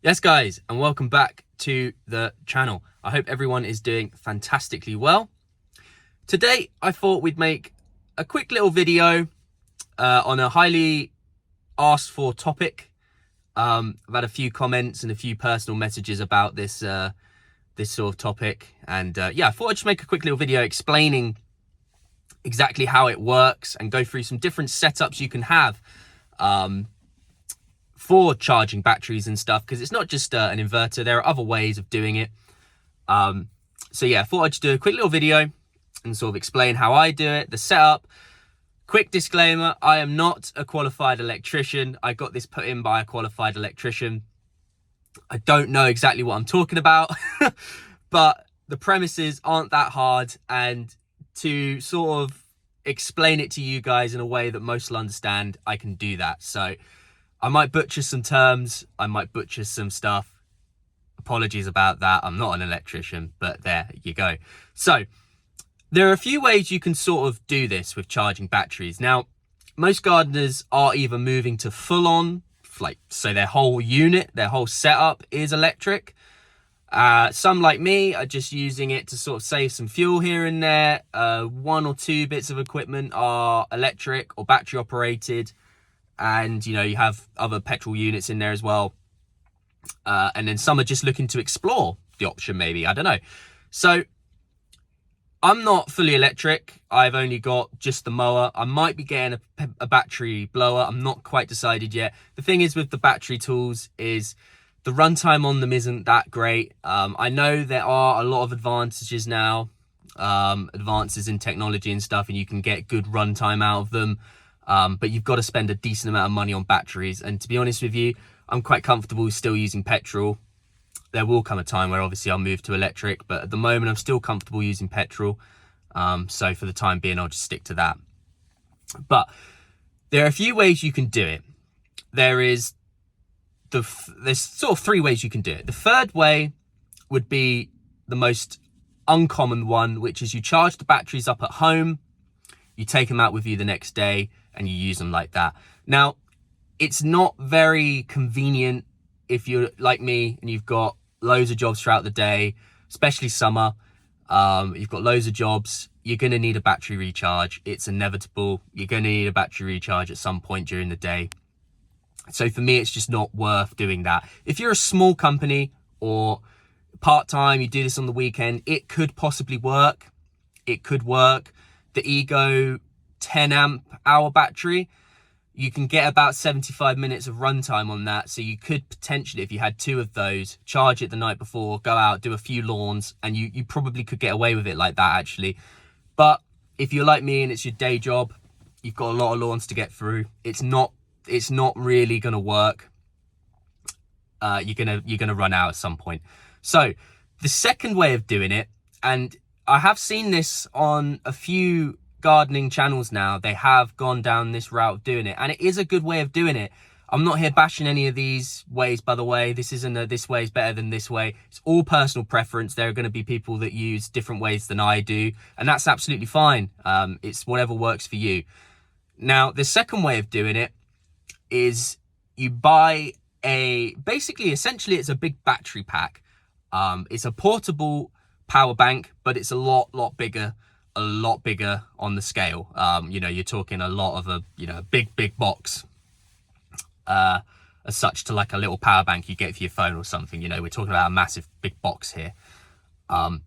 Yes guys, and welcome back to the channel. I hope everyone is doing fantastically well. Today I thought we'd make a quick little video on a highly asked for topic. I've had a few comments and a few personal messages about this sort of topic, and yeah, I thought I'd just make a quick little video explaining exactly how it works and go through some different setups you can have for charging batteries and stuff, because it's not just an inverter. There are other ways of doing it. So yeah, I thought I'd just do a quick little video and sort of explain how I do it, the setup. Quick disclaimer, I am not a qualified electrician. I got this put in by a qualified electrician. I don't know exactly what I'm talking about, but the premises aren't that hard, and to sort of explain it to you guys in a way that most will understand, I can do that. So I might butcher some terms, I might butcher some stuff. Apologies about that. I'm not an electrician, but there you go. So there are a few ways you can sort of do this with charging batteries. Now, most gardeners are either moving to full on, like, so their whole unit, their whole setup is electric. Some, like me, are just using it to sort of save some fuel here and there. One or two bits of equipment are electric or battery operated. And, you know, you have other petrol units in there as well. And then some are just looking to explore the option, maybe. I don't know. So I'm not fully electric. I've only got just the mower. I might be getting a battery blower. I'm not quite decided yet. The thing is with the battery tools is the runtime on them isn't that great. I know there are a lot of advantages now, advances in technology and stuff, and you can get good runtime out of them. But you've got to spend a decent amount of money on batteries. And to be honest with you, I'm quite comfortable still using petrol. There will come a time where obviously I'll move to electric, but at the moment I'm still comfortable using petrol. So for the time being, I'll just stick to that. But there are a few ways you can do it. There's sort of three ways you can do it. The third way would be the most uncommon one, which is you charge the batteries up at home, you take them out with you the next day, and you use them like that. Now, it's not very convenient if you're like me and you've got loads of jobs throughout the day, especially summer. You've got loads of jobs. You're going to need a battery recharge. It's inevitable. You're going to need a battery recharge at some point during the day. So for me, it's just not worth doing that. If you're a small company or part-time, you do this on the weekend, it could possibly work. It could work. The Ego 10 amp hour battery, you can get about 75 minutes of runtime on that. So you could potentially, if you had two of those, charge it the night before, go out, do a few lawns, and you probably could get away with it like that, actually. But if you're like me and it's your day job, you've got a lot of lawns to get through, it's not really going to work. You're gonna run out at some point. So the second way of doing it, and I have seen this on a few gardening channels now, they have gone down this route of doing it, and it is a good way of doing it. I'm not here bashing any of these ways, by the way. This isn't this way is better than this way. It's all personal preference. There are going to be people that use different ways than I do, and that's absolutely fine. It's whatever works for you. Now, the second way of doing it is you buy essentially it's a big battery pack. It's a portable power bank, but it's a lot bigger on the scale. You're talking a lot of a big box, as such, to like a little power bank you get for your phone or something. We're talking about a massive big box here. And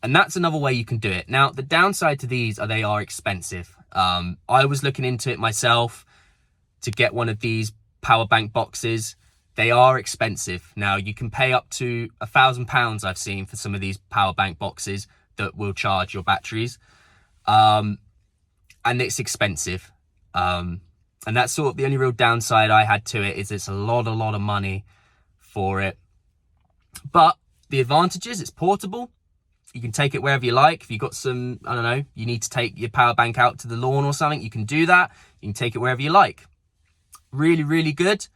that's another way you can do it. Now, the downside to these are they are expensive. I was looking into it myself to get one of these power bank boxes. They are expensive. Now, you can pay up to £1,000, I've seen, for some of these power bank boxes that will charge your batteries. And it's expensive. And that's sort of the only real downside I had to it, is it's a lot of money for it. But the advantage is it's portable. You can take it wherever you like. If you've got some, I don't know, you need to take your power bank out to the lawn or something, you can do that. You can take it wherever you like. Really good.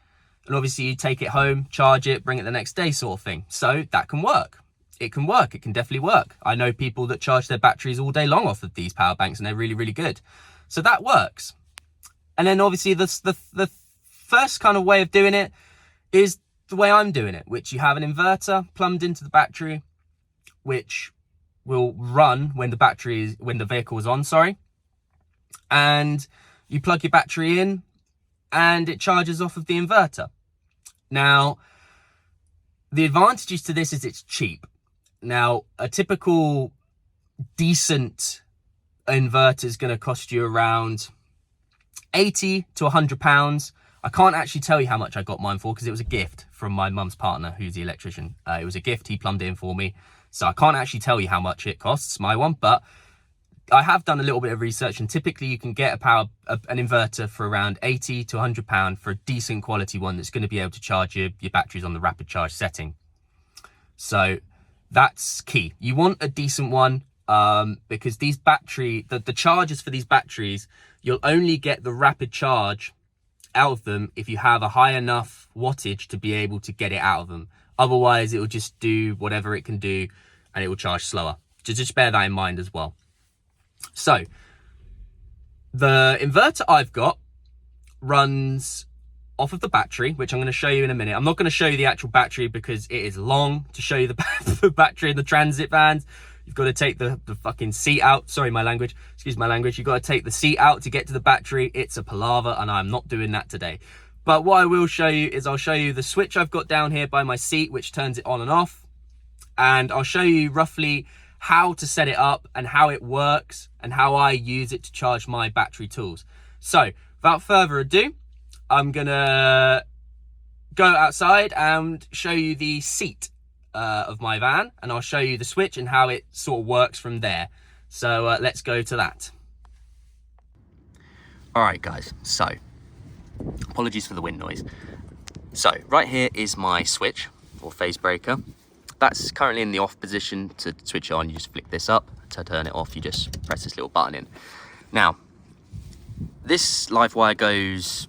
And obviously you take it home, charge it, bring it the next day, sort of thing. So that can work. It can work. It can definitely work. I know people that charge their batteries all day long off of these power banks, and they're really good. So that works. And then obviously the first kind of way of doing it is the way I'm doing it, which you have an inverter plumbed into the battery, which will run when the vehicle is on, and you plug your battery in and it charges off of the inverter. Now, the advantages to this is it's cheap. Now, a typical decent inverter is going to cost you around 80 to 100 pounds. I can't actually tell you how much I got mine for because it was a gift from my mum's partner, who's the electrician. It was a gift, he plumbed it in for me. So I can't actually tell you how much it costs, my one, but I have done a little bit of research, and typically you can get an inverter for around 80 to 100 pound for a decent quality one that's going to be able to charge your batteries on the rapid charge setting. So that's key. You want a decent one because these the chargers for these batteries, you'll only get the rapid charge out of them if you have a high enough wattage to be able to get it out of them. Otherwise, it will just do whatever it can do and it will charge slower. So just bear that in mind as well. So the inverter I've got runs off of the battery, which I'm going to show you in a minute. I'm not going to show you the actual battery because it is long to show you the battery in the transit vans. You've got to take the fucking seat out. Sorry, my language. Excuse my language. You've got to take the seat out to get to the battery. It's a palaver, and I'm not doing that today. But what I will show you is I'll show you the switch I've got down here by my seat, which turns it on and off. And I'll show you roughly how to set it up and how it works and how I use it to charge my battery tools. So without further ado, I'm going to go outside and show you the seat of my van, and I'll show you the switch and how it sort of works from there. So let's go to that. All right, guys, so apologies for the wind noise. So right here is my switch or phase breaker. That's currently in the off position. To switch it on, you just flick this up. To turn it off, you just press this little button in. Now, this live wire goes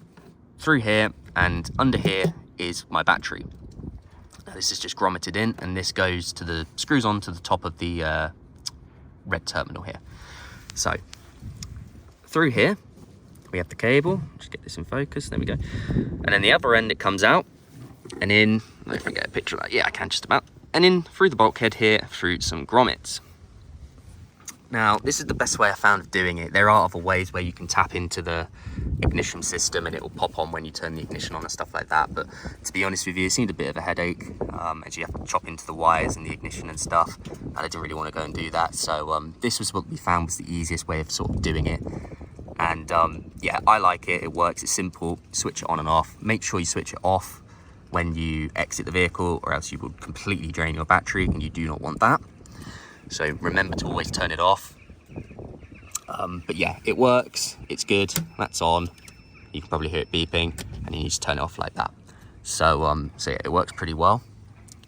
through here, and under here is my battery. Now, this is just grommeted in, and this goes to the screws on to the top of the red terminal here. So through here we have the cable. Just get this in focus. There we go. And then the other end, it comes out and in. I don't know if I can get a picture of that. Yeah, I can just about. And in through the bulkhead here through some grommets. Now, this is the best way I found of doing it. There are other ways where you can tap into the ignition system and it will pop on when you turn the ignition on and stuff like that. But to be honest with you, it seemed a bit of a headache as you have to chop into the wires and the ignition and stuff. And I didn't really want to go and do that. So this was what we found was the easiest way of sort of doing it. And yeah, I like it. It works. It's simple. Switch it on and off. Make sure you switch it off when you exit the vehicle, or else you will completely drain your battery, and you do not want that. So remember to always turn it off. But yeah, it works. It's good. That's on. You can probably hear it beeping, and then you just turn it off like that. So so yeah, it works pretty well.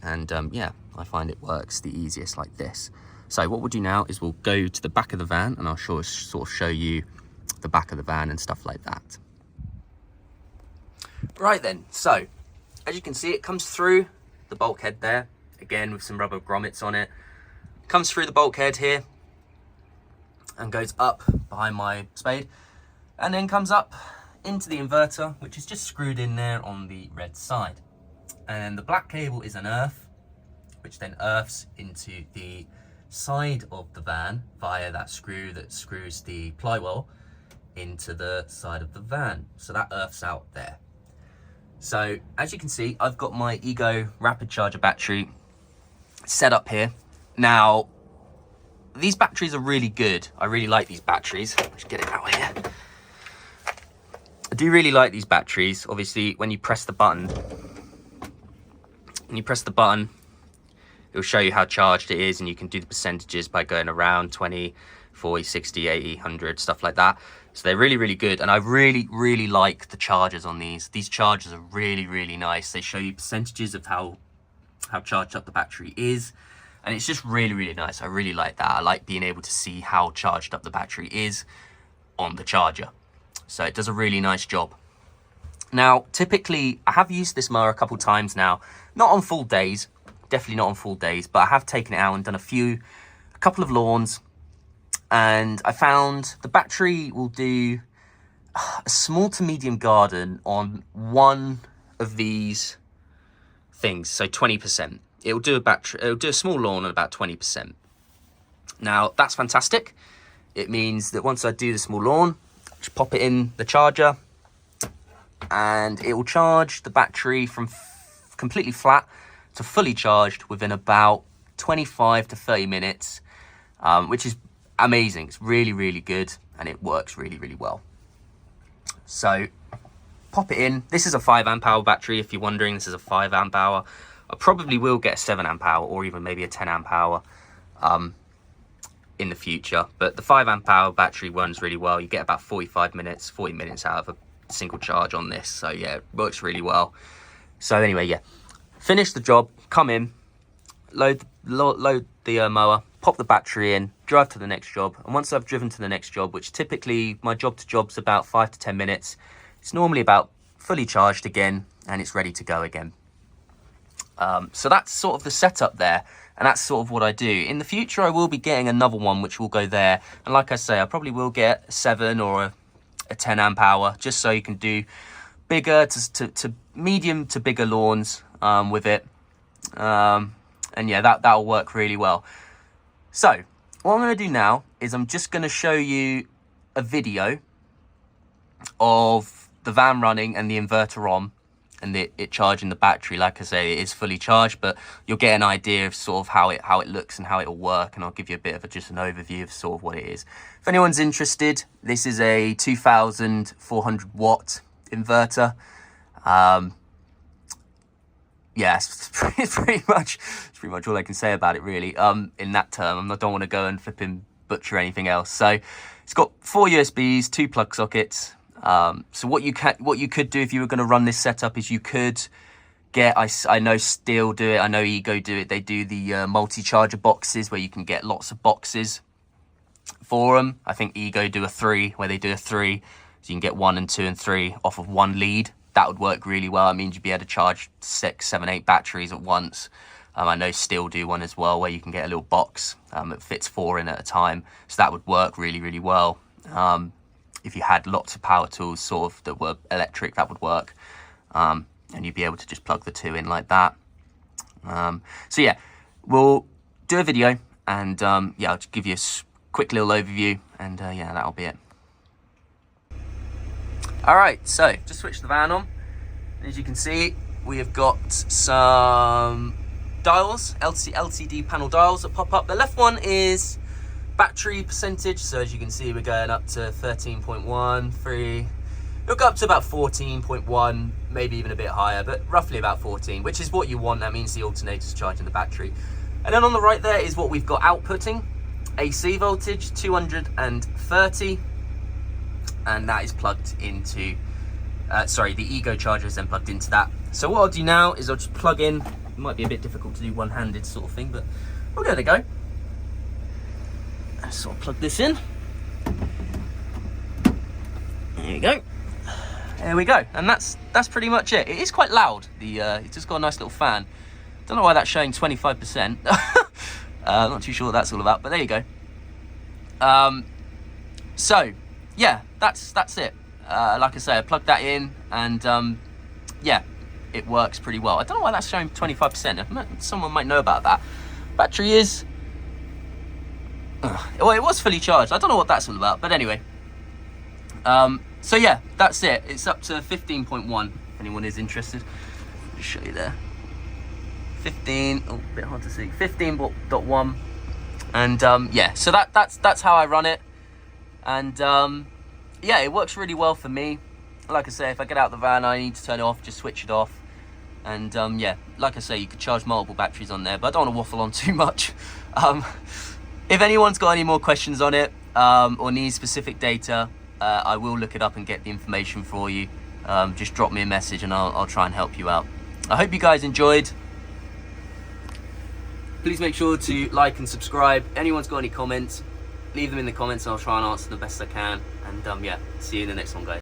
And yeah, I find it works the easiest like this. So what we'll do now is we'll go to the back of the van, and I'll sort of show you the back of the van and stuff like that. Right then, so as you can see, it comes through the bulkhead there, again with some rubber grommets on it. Comes through the bulkhead here and goes up behind my spade, and then comes up into the inverter, which is just screwed in there on the red side. And the black cable is an earth, which then earths into the side of the van via that screw that screws the plywell into the side of the van. So that earths out there. So as you can see, I've got my Ego rapid charger battery set up here. Now, these batteries are really good. I really like these batteries. Let's get it out here. I do really like these batteries. Obviously, when you press the button, it'll show you how charged it is, and you can do the percentages by going around 20, 40, 60, 80, 100, stuff like that. So they're really, really good. And I really, really like the chargers on these. These chargers are really, really nice. They show you percentages of how charged up the battery is. And it's just really, really nice. I really like that. I like being able to see how charged up the battery is on the charger. So it does a really nice job. Now, typically, I have used this mower a couple times now. Not on full days. Definitely not on full days. But I have taken it out and done a couple of lawns. And I found the battery will do a small to medium garden on one of these things, so 20%. It'll do a small lawn at about 20%. Now that's fantastic. It means that once I do the small lawn, just pop it in the charger, and it will charge the battery from completely flat to fully charged within about 25 to 30 minutes, which is amazing. It's really, really good, and it works really, really well. So pop it in. This is a 5 amp hour battery. If you're wondering, this is a 5 amp hour. I probably will get a 7 amp hour or even maybe a 10 amp hour in the future, but the 5 amp hour battery runs really well. You get about 40 minutes out of a single charge on this. So yeah, it works really well. So anyway, yeah, finish the job, come in, load the mower, pop the battery in, drive to the next job. And once I've driven to the next job, which typically my job to job's about 5 to 10 minutes, it's normally about fully charged again, and it's ready to go again. So that's sort of the setup there, and that's sort of what I do. In the future, I will be getting another one which will go there, and like I say, I probably will get a 7 or a 10 amp hour, just so you can do bigger to medium to bigger lawns with it. And yeah, that'll work really well. So what I'm going to do now is I'm just going to show you a video of the van running and the inverter on, and it charging the battery. Like I say, it is fully charged, but you'll get an idea of sort of how it looks and how it'll work, and I'll give you a bit of just an overview of sort of what it is. If anyone's interested, this is a 2,400 watt inverter. Yeah, it's pretty much all I can say about it, really, in that term. I don't want to go and flipping butcher anything else. So it's got 4 USBs, 2 plug sockets. So what you could do if you were going to run this setup is you could get, I know Steel do it, I know Ego do it, they do the multi-charger boxes where you can get lots of boxes for them. I think Ego do a 3, where they do a 3, so you can get 1 and 2 and 3 off of one lead. That would work really well. It means you'd be able to charge 6, 7, 8 batteries at once. I know Steel do one as well, where you can get a little box that fits 4 in at a time, so that would work really, really well. If you had lots of power tools sort of that were electric, that would work, and you'd be able to just plug the 2 in like that. So yeah, we'll do a video, and yeah, I'll just give you a quick little overview, and yeah, that'll be it. All right, so just switch the van on. As you can see, we have got some dials, LCD panel dials that pop up. The left one is battery percentage, so as you can see, we're going up to 13.13. It'll go up to about 14.1, maybe even a bit higher, but roughly about 14, which is what you want. That means the alternator's charging the battery. And then on the right there is what we've got outputting. AC voltage, 230, and that is plugged into, the Ego charger is then plugged into that. So what I'll do now is I'll just plug in. It might be a bit difficult to do one-handed sort of thing, but we'll give it a go. So I'll plug this in. There you go. There we go. And that's pretty much it. It is quite loud. It's just got a nice little fan. Don't know why that's showing 25%. Not too sure what that's all about, but there you go. So yeah, that's it. Like I say, I plugged that in, and yeah, it works pretty well. I don't know why that's showing 25%. Someone might know about that. Battery is, well, it was fully charged. I don't know what that's all about, but anyway. So yeah, that's it. It's up to 15.1. If anyone is interested, I'll just show you there. 15. Oh, a bit hard to see. 15.1. And yeah, so that's how I run it. And yeah, it works really well for me. Like I say, if I get out the van, I need to turn it off, just switch it off. And yeah, like I say, you could charge multiple batteries on there, but I don't want to waffle on too much. If anyone's got any more questions on it, or needs specific data, I will look it up and get the information for you. Just drop me a message and I'll try and help you out. I hope you guys enjoyed. Please make sure to like and subscribe. Anyone's got any comments, leave them in the comments and I'll try and answer the best I can. And yeah, see you in the next one, guys.